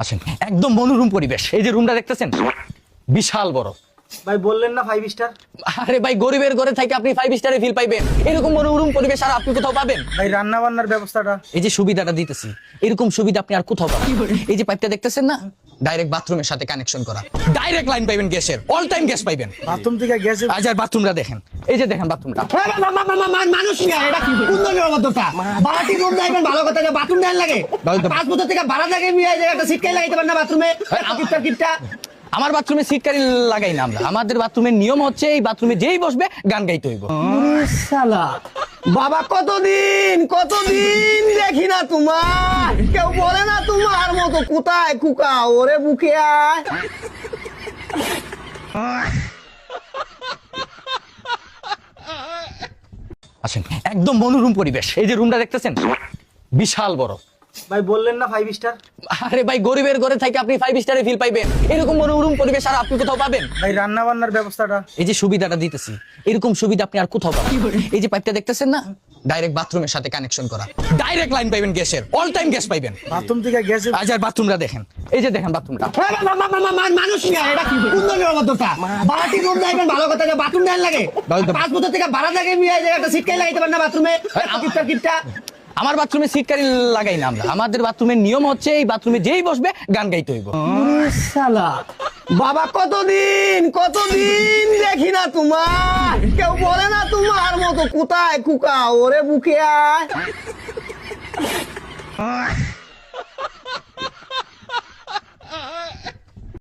আসেন, একদম মনোরম পরিবেশ। এই যে রুমটা দেখতেছেন, বিশাল বড়। ভাই বললেন না 5 স্টার। আরে ভাই, গরিবের ঘরে থেকে আপনি 5 স্টারে ফিল পাইবেন, এরকম মনোরম পরিবেশ আর আপনি কোথাও পাবেন? ভাই রান্না বান্নার ব্যবস্থাটা। এই যে সুবিধাটা দিতেছি, এরকম সুবিধা আপনি আর কোথাও পাবেন। এই যে পাইপটা দেখতেছেন না, ডাইরেক্ট বাথরুমের সাথে কানেকশন করা, ডাইরেক্ট লাইন পাইবেন গ্যাসের, অল টাইম গ্যাস পাইবেন। বাথরুম থেকে গ্যাসে আজ আর বাথরুমটা দেখেন, এই যে দেখেন বাথরুমটা। মানুষ না এটা কি কোন ধরনের অবস্থা? বাড়াটি রুম যাইবেন ভালো কথা, বাথরুম দেন লাগে 5 বছর থেকে ভাড়া থাকে একটা সিটকাই লাগাইতে পারেন না বাথরুমে। কিপটা আমার বাথরুমে সিটকারি লাগাই না আমরা, আমাদের বাথরুমের নিয়ম হচ্ছে এই বাথরুমে যেই বসবে গান গাইতে হইব। শালা বাবা, কতদিন দেখি না তোমার, কেউ বলে না তোমার মতো কোথায় কুকা ওরে বুকে আয়। আসেন, একদম মনোরম পরিবেশ। এই যে রুমটা দেখতেছেন, বিশাল বড়। ভাই বললেন না 5 স্টার। আরে ভাই, গরিবের ঘরে থেকে আপনি 5 স্টারে ফিল পাইবেন, এরকম মনোরম পরিবেশ আর আপনি কোথাও পাবেন? ভাই রান্না বান্নার ব্যবস্থাটা। এই যে সুবিধাটা দিতেছি, এরকম সুবিধা আপনি আর কোথাও পাবেন। এই যে পাইপটা দেখতেছেন না, ডাইরেক্ট বাথরুমের সাথে কানেকশন করা, ডাইরেক্ট লাইন পাইবেন গ্যাসের, অল টাইম গ্যাস পাইবেন। বাথরুম থেকে গ্যাসে। আজ আর বাথরুমটা দেখেন, এই যে দেখেন বাথরুমটা। মানুষ না এটা কি কোন ধরনের অবস্থা? বাড়াটি রুম যাইবেন ভালো কথা, বাথরুম দেন লাগে 5 বছর থেকে ভাড়া থাকে একটা সিটকাই লাগাইতে পারেন না বাথরুমে। কিপটা আমার বাথরুমে সিটকারি লাগাই না আমরা, আমাদের বাথরুমের নিয়ম হচ্ছে এই বাথরুমে যেই বসবে গান গাইতে হইব। শালা বাবা, কতদিন দেখি না তোমার, কেউ বলে না তোমার মতো কোথায় কুকা ওরে বুকে আয়।